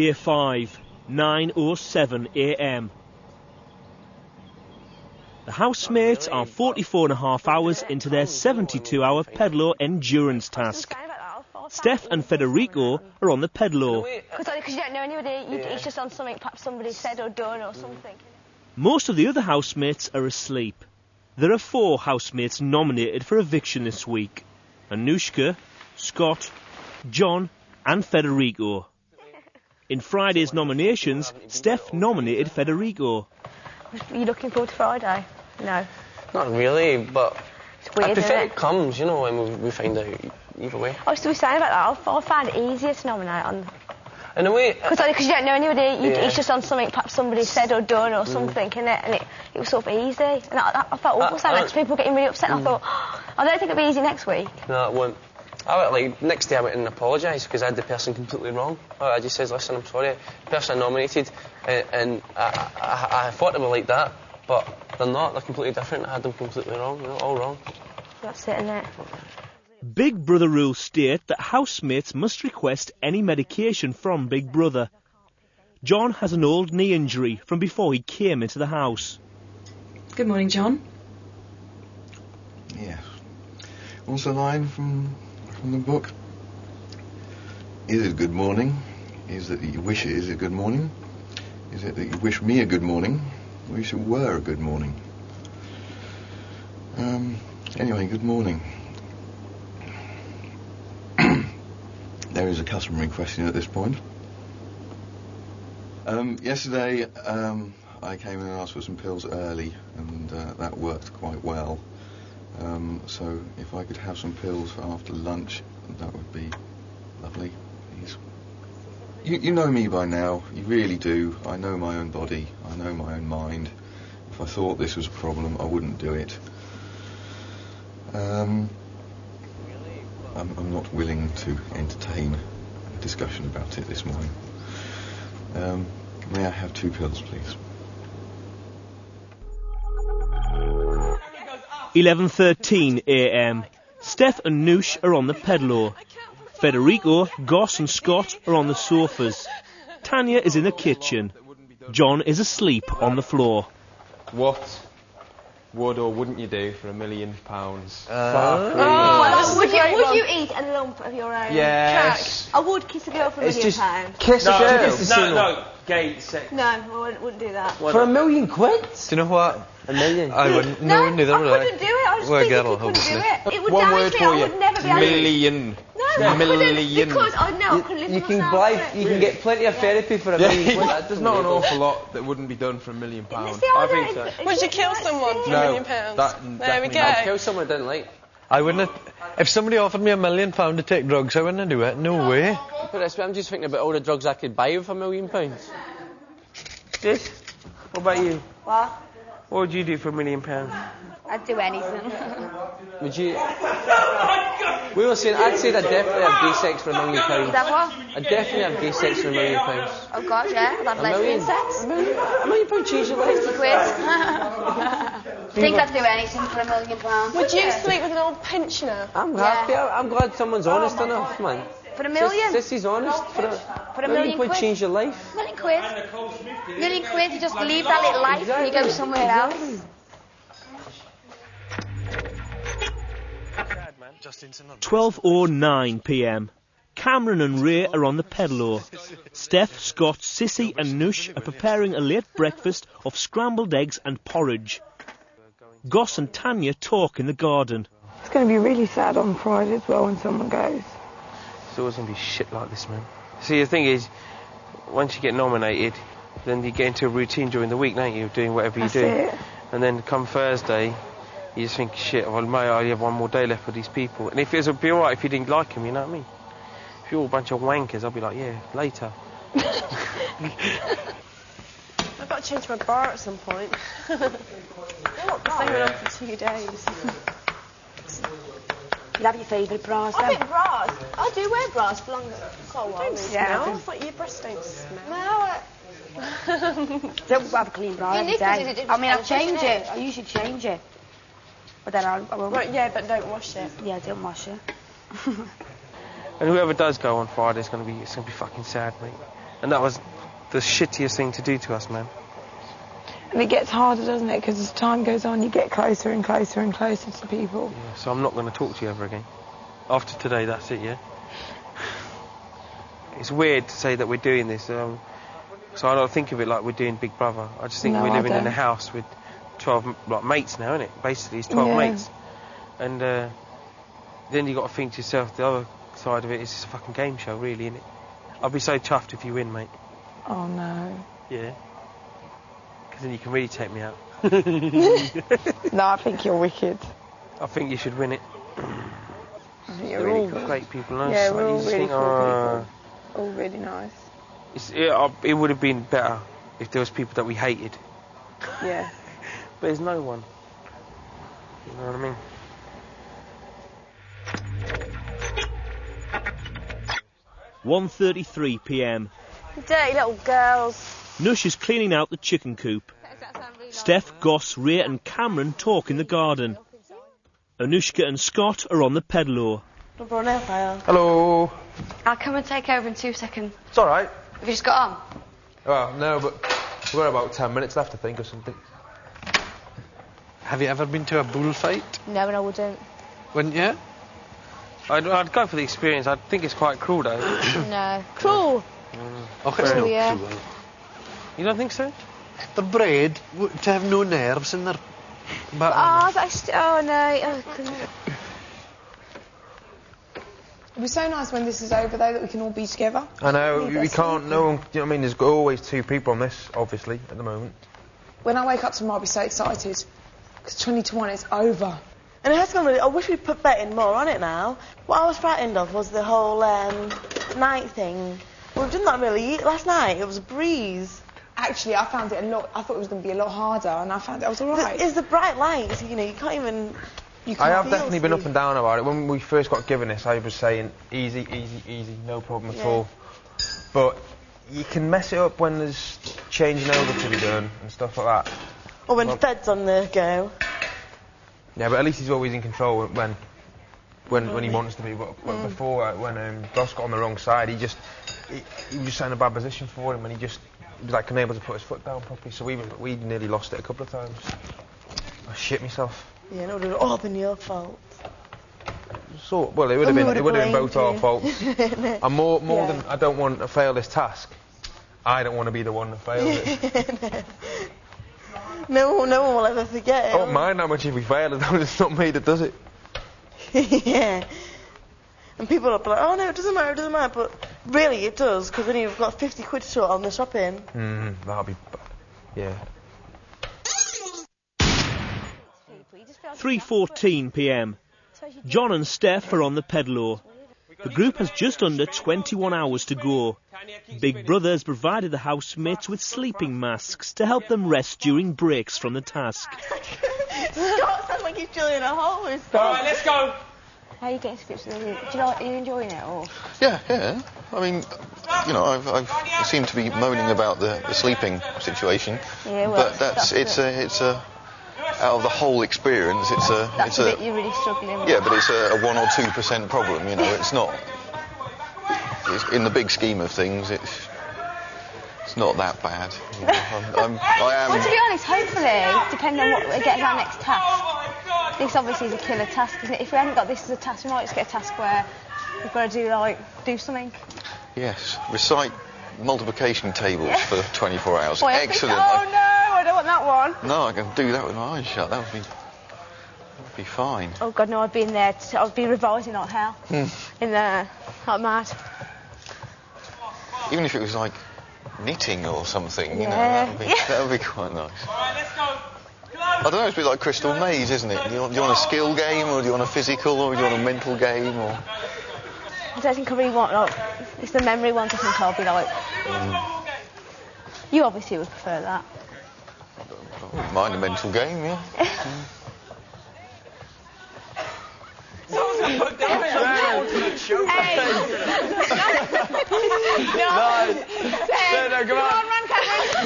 Day 5, 9:07 a.m. The housemates are 44.5 hours into their 72-hour pedalo endurance task. Steph and Federico are on the pedalo. Because you don't know anybody, it's just on something perhaps somebody said or done or something. Most of the other housemates are asleep. There are 4 housemates nominated for eviction this week: Anushka, Scott, John and Federico. In Friday's nominations, Steph nominated Federico. Are you looking forward to Friday? No. Not really, but it's weird, I prefer isn't it comes, you know, and we find out either way. I was saying about that, I find it easier to nominate on... In a way... Because you don't know anybody, it's just on something perhaps somebody said or done or something, innit? And it was sort of easy. And I felt awful saying that to people getting really upset, and I thought, I don't think it'll be easy next week. No, it won't. Next day I went and apologised because I had the person completely wrong. I just says, listen, I'm sorry, the person I nominated, and I thought they were like that, but they're not, they're completely different. I had them completely wrong, you know, all wrong. That's it, isn't it? Big Brother rules state that housemates must request any medication from Big Brother. John has an old knee injury from before he came into the house. Good morning, John. Yes. What's the line from the book? Is it good morning? Is it that you wish it is a good morning? Is it that you wish me a good morning? Or wish it were a good morning? Anyway, good morning. There is a customary question at this point. Yesterday, I came in and asked for some pills early, and that worked quite well. So if I could have some pills after lunch, that would be lovely, please. You know me by now, you really do. I know my own body, I know my own mind. If I thought this was a problem, I wouldn't do it. I'm not willing to entertain a discussion about it this morning. May I have 2 pills, please? 11:13 a.m. Steph and Noosh are on the pedalo. Federico, Goss and Scott are on the sofas. Tanya is in the kitchen. John is asleep on the floor. What would or wouldn't you do for £1 million? Would you eat a lump of your own Yes. track? I would kiss a girl for £1 million. Kiss a girl? No, gay sex. No, I wouldn't do that. For £1 million? Do you know what? $1 million? I wouldn't. No, neither would I. I couldn't do it. I was physically couldn't do it. It would One damage word me. for I you. would never be able to... Million. No, I couldn't, million. because I know I couldn't live You with can myself. you can get plenty of therapy for £1 million. There's not an awful lot that wouldn't be done for £1 million. I think so. Would you kill someone for £1 million? There we go. I'd kill someone I didn't like. I wouldn't. If somebody offered me £1 million to take drugs, I wouldn't do it. No way. But I'm just thinking about all the drugs I could buy with £1 million. Jess, what about you? What? What would you do for £1 million? I'd do anything. Would you? We were saying, I'd say I'd definitely have gay sex for £1 million. Is that what? I'd definitely have gay sex for £1 million. Oh God, yeah. I'd have lesbian sex. £1 million change your life. 50 quid. I think I'd do anything for £1 million. Would you sleep with an old pensioner? I'm happy. I'm glad someone's honest enough, man. For £1 million? This is honest. For £1 million quid? Change your life. £1 million quid. £1 million quid, you just leave that little life and you go somewhere else. 12:09 p.m. Cameron and Ray are on the pedalo. Steph, Scott, Sissy and Noosh are preparing a late breakfast of scrambled eggs and porridge. Goss and Tanya talk in the garden. It's going to be really sad on Friday as well when someone goes. It's always going to be shit like this, man. See, the thing is, once you get nominated, then you get into a routine during the week, don't you, doing whatever you do. It. And then come Thursday, you just think, shit, well, may I only have one more day left with these people. And if it would be alright if you didn't like them, you know what I mean? If you're all a bunch of wankers, I'll be like, yeah, later. I've got to change my bra at some point. It's only on for 2 days. You have your favourite bras, I think bras. I do wear bras for longer. So Don't smell. It's like your breasts don't smell. No. Don't have a clean bra every day. I mean, I'll change it. I usually change it. But then I won't. Right, yeah, but don't wash it. Yeah, don't wash it. And whoever does go on Friday, it's gonna be fucking sad, mate. And that was the shittiest thing to do to us, man. And it gets harder, doesn't it? Because as time goes on, you get closer and closer and closer to people. Yeah, so I'm not going to talk to you ever again. After today, that's it, yeah? It's weird to say that we're doing this, so I don't think of it like we're doing Big Brother. I just think we're living in a house with 12 mates now, isn't it? Basically, it's 12 mates. And then you got to think to yourself, the other side of it is just a fucking game show, really, isn't it? I'd be so chuffed if you win, mate. Oh, no. Yeah. Because then you can really take me out. No, I think you're wicked. I think you should win it. I think you're They're really all good. great people. Yeah, we're all really cool people. All really nice. It would have been better if there was people that we hated. Yeah. But there's no one. You know what I mean? (1:33 p.m). Dirty little girls. Nush is cleaning out the chicken coop. Steph, Goss, Ray and Cameron talk in the garden. Anushka and Scott are on the pedalo. Hello. I'll come and take over in 2 seconds. It's all right. Have you just got on? Well, no, but we've got about 10 minutes left, I think, or something. Have you ever been to a bullfight? No, I wouldn't. Wouldn't you? I'd go for the experience. I think it's quite cruel, though. No. Cruel. Okay, it's Oh, not yeah. cruel. You don't think so? They're bred to have no nerves in their... Oh, no. I couldn't. It'd be so nice when this is over, though, that we can all be together. I know, we can't, no one, you know what I mean, there's always 2 people on this, obviously, at the moment. When I wake up tomorrow, I'll be so excited. Because 20 to 1 is over. And it has gone really... I wish we'd put betting more on it now. What I was frightened of was the whole night thing. We've done that really last night. It was a breeze. Actually, I found it a lot... I thought it was going to be a lot harder, and I found it was all right. It's the bright lights, you know, you can't even... I have definitely been up and down about it. When we first got given this, I was saying, easy, easy, easy, no problem at all. But you can mess it up when there's changing over to be done and stuff like that. Or when Fed's on the go. Yeah, but at least he's always in control when he wants to be. But before, when Ross got on the wrong side, he was just set in a bad position for him, and he was like unable to put his foot down properly. So we nearly lost it a couple of times. I shit myself. Yeah, no, it would have all been your fault. Well, it would have been both our faults. I'm more than I don't want to fail this task. I don't want to be the one that fails it. No one will ever forget it. I don't mind how much if we fail it, it's not me that does it. Yeah. And people will be like, oh no, it doesn't matter, but really it does, because then you've got 50 quid short on the shopping. That'll be... yeah. 3:14 p.m. John and Steph are on the pedalo. The group has just under 21 hours to go. Big Brother has provided the housemates with sleeping masks to help them rest during breaks from the task. Scott sounds like he's drilling a hole with stuff. All right, let's go. How are you getting scripts? Are you enjoying it or? Yeah. I mean, you know, I seem to be moaning about the sleeping situation, but it's a out of the whole experience, it's a bit you're really struggling with. Yeah, but it's a 1 or 2% problem. You know, it's not. In the big scheme of things, it's not that bad. You know, I am. Well, to be honest, hopefully, depending on what we get as our next task, this obviously is a killer task, isn't it? If we haven't got this as a task, we might just get a task where we've got to do something. Yes, recite multiplication tables for 24 hours. Excellent. Oh no, I don't want that one. No, I can do that with my eyes shut. That would be fine. Oh God, no! I'd be in there. I'd be revising like hell. In there, like mad. Even if it was like knitting or something, you know, that would be quite nice. All right, let's go. I don't know, it's a bit like Crystal Maze, isn't it? Do you want a skill game, or do you want a physical, or do you want a mental game, or... I don't think I really want, it's the memory ones I think I'll be like... You obviously would prefer that. I wouldn't mind a mental game, yeah. Someone's going to put down No, come on. Run, Cameron.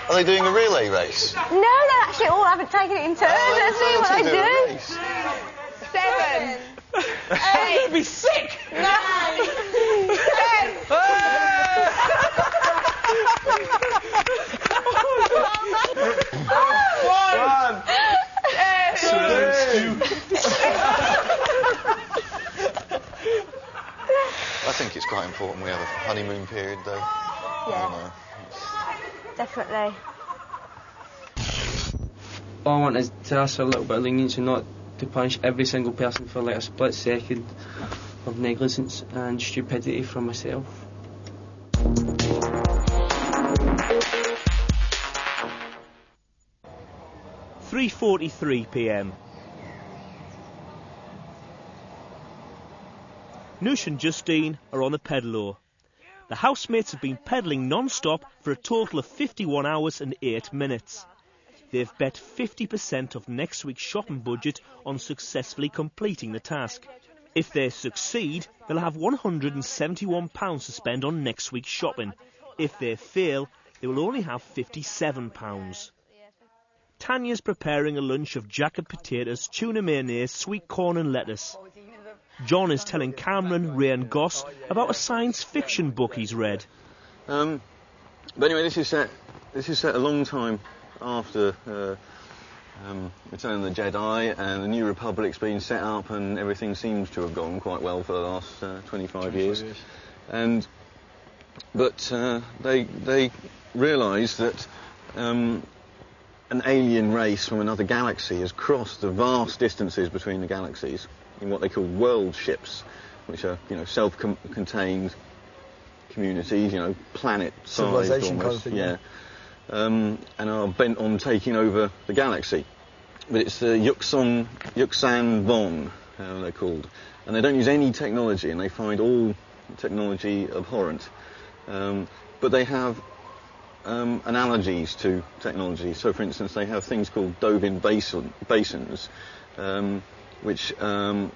Are they doing a relay race? No, they actually all haven't taken it in turns. Let's see what they do. 7. I'm going to be sick! 9, 10. I think it's quite important we have a honeymoon period, though. Yeah. Definitely. All I want is to ask for a little bit of leniency, not to punish every single person for like a split second of negligence and stupidity from myself. .43 p.m. Noosh and Justine are on the pedalo. The housemates have been pedalling non-stop for a total of 51 hours and 8 minutes. They've bet 50% of next week's shopping budget on successfully completing the task. If they succeed, they'll have £171 to spend on next week's shopping. If they fail, they will only have £57. Tanya's preparing a lunch of jacket potatoes, tuna mayonnaise, sweet corn and lettuce. John is telling Cameron, Ray and Goss about a science fiction book he's read. But anyway, this is set a long time after Return of the Jedi, and the New Republic's been set up, and everything seems to have gone quite well for the last 25 years. But they realise that an alien race from another galaxy has crossed the vast distances between the galaxies in what they call world ships, which are, self-contained communities, planet-sized civilization almost, kind of thing, and are bent on taking over the galaxy. But it's the Yuxan Von, they're called, and they don't use any technology, and they find all technology abhorrent. But they have analogies to technology. So, for instance, they have things called Dobin basins, which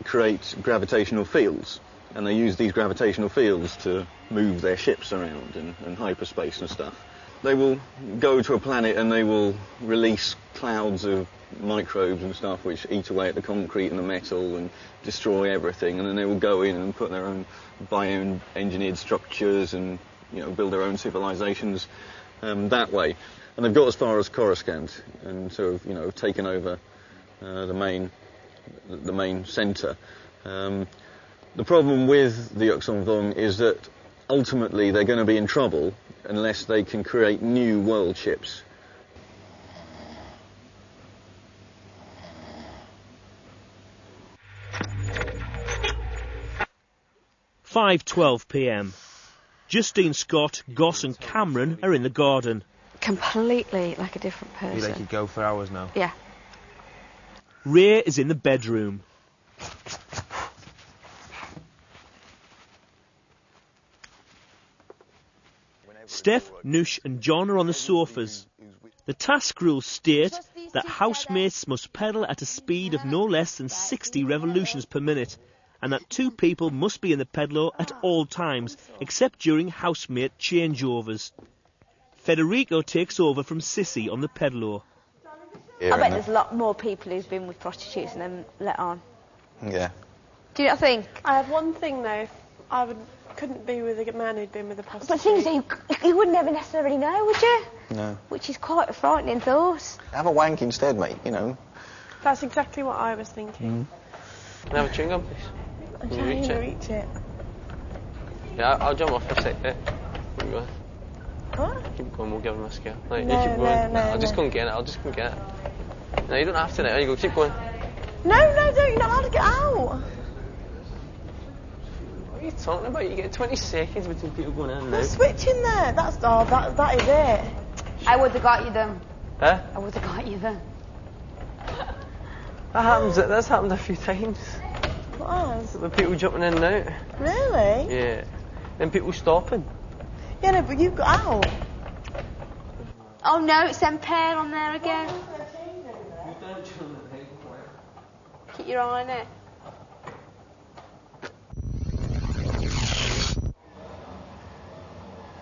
create gravitational fields, and they use these gravitational fields to move their ships around in hyperspace and stuff. They will go to a planet and they will release clouds of microbes and stuff which eat away at the concrete and the metal and destroy everything, and then they will go in and put their own bio-engineered structures and build their own civilizations that way. And they've got as far as Coruscant and sort of taken over the main centre. The problem with the Yuxan Vong is that ultimately they're going to be in trouble unless they can create new world ships. .12 p.m. Justine, Scott, Goss and Cameron are in the garden. Completely like a different person. You could go for hours now. Yeah. Ray is in the bedroom. Steph, Noosh and John are on the sofas. The task rules state that housemates must pedal at a speed of no less than 60 revolutions per minute, and that 2 people must be in the pedalo at all times, except during housemate changeovers. Federico takes over from Sissy on the pedalo. I bet there's a lot more people who've been with prostitutes and then let on. Yeah. Do you not think? I have one thing though. Couldn't be with a man who'd been with a prostitute. But the thing is, you would never necessarily know, would you? No. Which is quite a frightening thought. Have a wank instead, mate, That's exactly what I was thinking. Can I have a chewing gum, please? I'm trying to reach it. Yeah, I'll jump off for a sec. Keep going. What? Keep going, we'll give him a scare. Right, No, you keep going. no, I'll just no. go and get it. I'll just go and get it. No, you don't have to now. There you go. Keep going. No, don't. You're not allowed to get out. What are you talking about? You get 20 seconds between people going in and There's out. switching there. That is it. I would have got you then. Huh? I would have got you then. That's happened a few times. What? With people jumping in and out. Really? Yeah. And people stopping. Yeah, no, but you've got out. Oh no, it's them pair on there again. Keep your eye on it.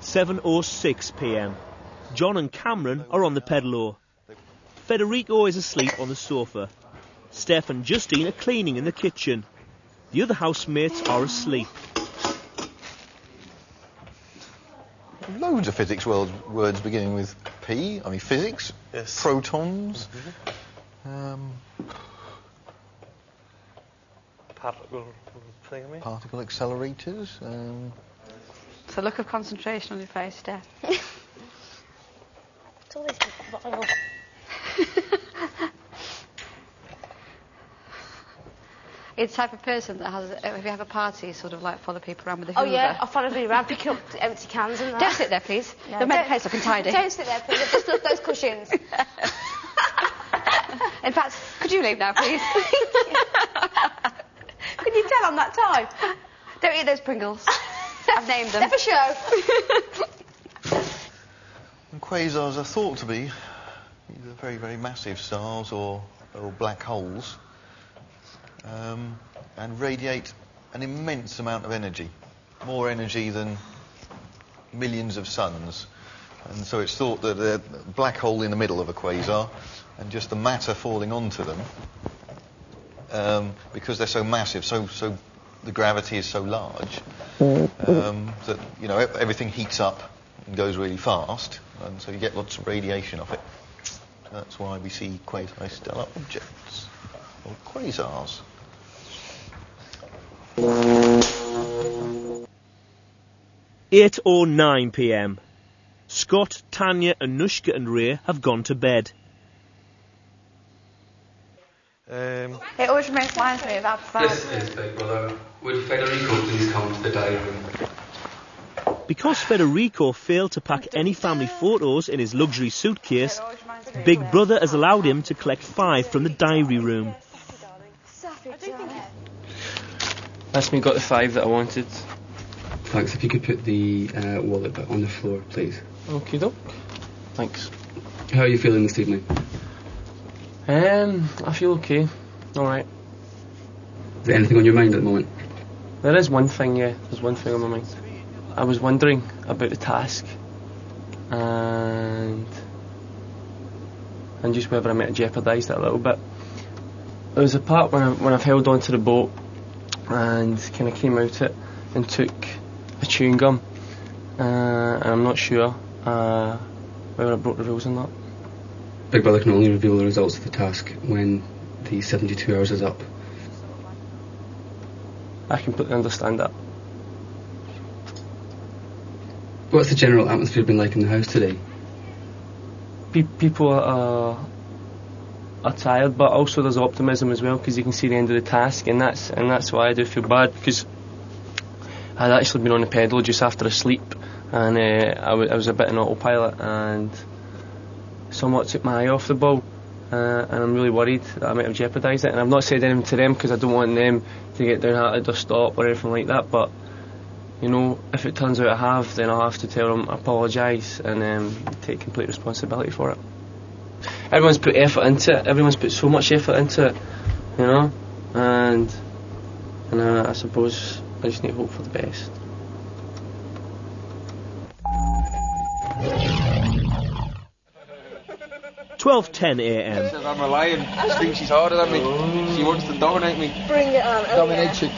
.06 p.m. John and Cameron are on the pedalo. Federico is asleep on the sofa. Steph and Justine are cleaning in the kitchen. The other housemates are asleep. Loads of physics words beginning with P. I mean, physics, Yes. protons. Particle thingy. Particle accelerators. It's a look of concentration on your face, Steph. It's all these vinyl. You're the type of person that has, if you have a party, sort of like follow people around with a Oh hoover. yeah, I follow me around picking up empty cans and that. Don't sit there, please. No, Don't make the place look untidy. Don't sit there, please. I've just left those cushions. In fact, could you leave now, please? Can you tell I'm that type? Don't eat those Pringles. I've named them. Never show. And quasars are thought to be either very, very massive stars or black holes, and radiate an immense amount of energy, more energy than millions of suns. And so it's thought that a black hole in the middle of a quasar, and just the matter falling onto them, because they're so massive, so the gravity is so large, that, you know, everything heats up and goes really fast, and so you get lots of radiation off it. That's why we see quasi-stellar objects, or quasars. Eight or 9 p.m. Scott, Tanya, Anushka and Ray have gone to bed. It always reminds me of Abba. This is Big Brother. Would Federico please come to the diary room? Because Federico failed to pack any family photos in his luxury suitcase, Big Brother has allowed him to collect 5 from the diary room. That's me got the 5 that I wanted. Thanks. If you could put the wallet back on the floor, please. Okay, doke. Thanks. How are you feeling this evening? I feel okay. Alright. Is there anything on your mind at the moment? There is one thing, yeah. There's one thing on my mind. I was wondering about the task. And just whether I might have jeopardised it a little bit. There was a part when I've held onto the boat and kind of came out it and took a chewing gum. And I'm not sure whether I broke the rules or not. Big Brother can only reveal the results of the task when the 72 hours is up. I completely understand that. What's the general atmosphere been like in the house today? People are tired, but also there's optimism as well, because you can see the end of the task, and that's why I do feel bad, because I'd actually been on the pedal just after a sleep, and I was a bit in autopilot, and somewhat took my eye off the ball, and I'm really worried that I might have jeopardised it. And I've not said anything to them because I don't want them to get downhearted or stop or anything like that, but you know, if it turns out I have, then I'll have to tell them, apologise, and take complete responsibility for it. Everyone's put effort into it, everyone's put so much effort into it, you know, and I suppose I just need to hope for the best. $12:10 a.m. Says I'm a lion. She thinks she's harder than me. She wants to dominate me. Bring it on. Dominatrix.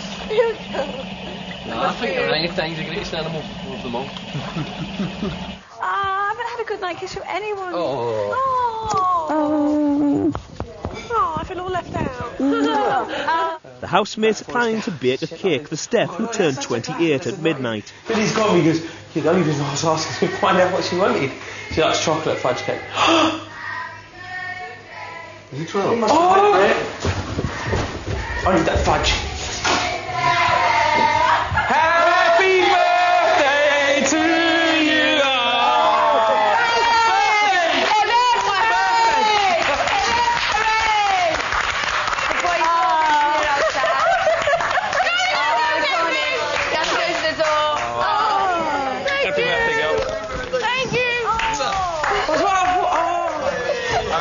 No, I think the orangutang's the greatest animal of them all. I haven't had a good night kiss from anyone. Oh. Oh, I feel all left out. The housemates are planning to bake a cake for Steph, who turned 28 at midnight. Billy's got me because the only reason I was asking to find out what she wanted. She likes chocolate fudge cake. Is it 12? Oh! I need that fudge. Happy birthday to you!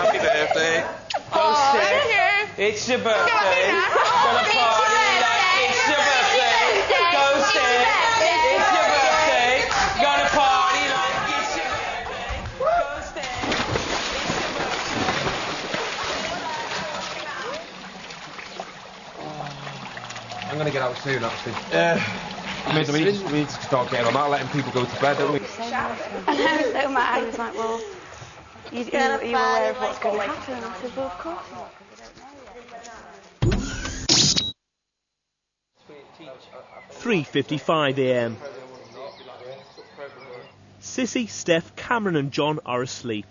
Happy birthday. It's your birthday. Gonna party like it's your birthday. Go Steph. It's your birthday. Gonna party like it's your birthday. Go Steph. I'm gonna to get out soon, actually. We need to start getting on that, letting people go to bed, don't we? I know, so Matt, I was like, well, you aware of what's going to happen? And I said, well, of course not, because we don't know yet. 3:55 a.m. Sissy, Steph, Cameron and John are asleep.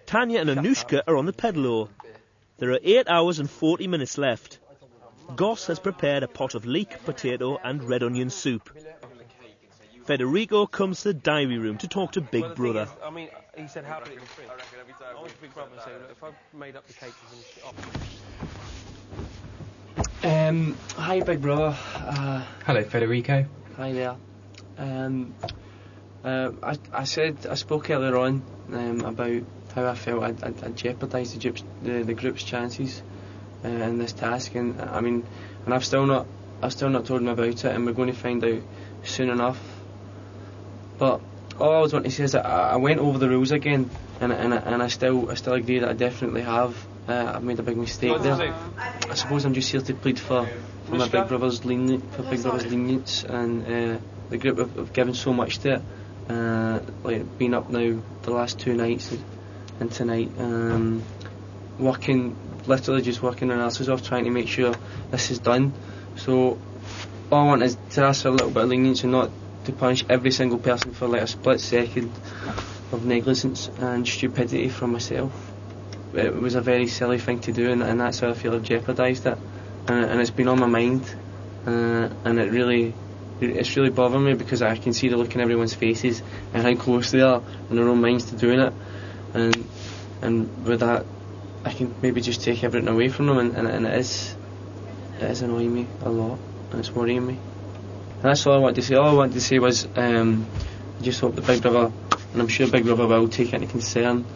Tanya and Anushka are on the pedalo. There are 8 hours and 40 minutes left. Goss has prepared a pot of leek, potato and red onion soup. Federico comes to the diary room to talk to Big Brother. I mean, he said how did it free? I reckon every time. I went to Big Brother and say, look, if I made up the cake and shit. Hi, Big Brother. Hello, Federico. Hi there. I spoke earlier on about how I felt I'd jeopardised the group's chances in this task, and I mean, and I've still not told him about it, and we're going to find out soon enough. But all I was wanting to say is that I went over the rules again, and I still agree that I definitely have. I've made a big mistake there. I suppose I'm just here to plead for my Big Brother's lenience, and the group have given so much to it, like being up now the last 2 nights and tonight, literally just working our asses off trying to make sure this is done. So all I want is to ask for a little bit of lenience and not to punish every single person for like a split second of negligence and stupidity from myself. It was a very silly thing to do, and that's how I feel I've jeopardised it, and it's been on my mind, and it's really bothering me because I can see the look in everyone's faces and how close they are in their own minds to doing it, and with that I can maybe just take everything away from them, and it is annoying me a lot, and it's worrying me. And that's all I wanted to say. All I wanted to say was I just hope that Big Brother, and I'm sure Big Brother will take into concern,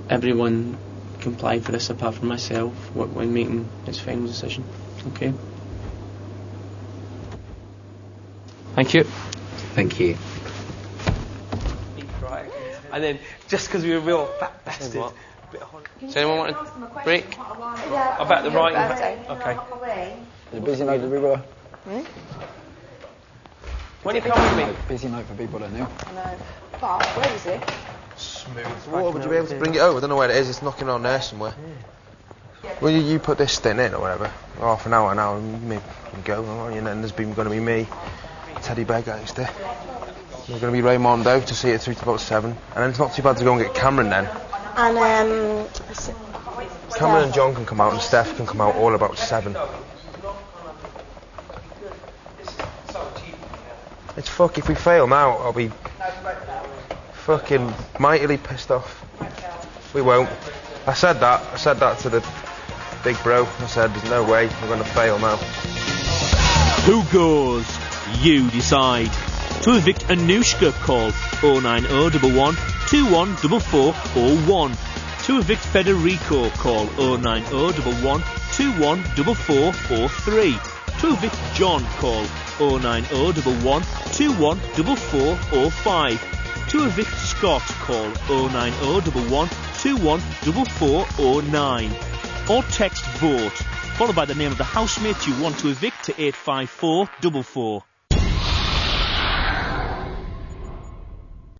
everyone complied for this apart from myself when making its final decision. Okay. Thank you. Thank you. Right. And then just because we were real fat bastards. Does anyone want a break? I bet the writing. Okay. It's a busy night for Big Brother. When you come with me? Busy night for Big Brother now. I know. But where is it? Smooth. What would you be able to bring it over? I don't know where it is. It's knocking around there somewhere. Well, you put this thing in or whatever. Half an hour now, maybe go. And then there's going to be me, Teddy Bear Gangster. There's going to be Raymond out to see it through to about 7. And then it's not too bad to go and get Cameron then. And Cameron and John can come out and Steph can come out all about 7. It's fuck, if we fail now, I'll be fucking mightily pissed off. We won't. I said that to the big bro. I said, there's no way we're going to fail now. Who goes? You decide. To evict Anushka, call 09011 214401. To evict Federico, call 09011 214403. To evict John, call 09011 214405. To evict Scott, call 09011 214409. Or text VOTE, followed by the name of the housemate you want to evict to 85444.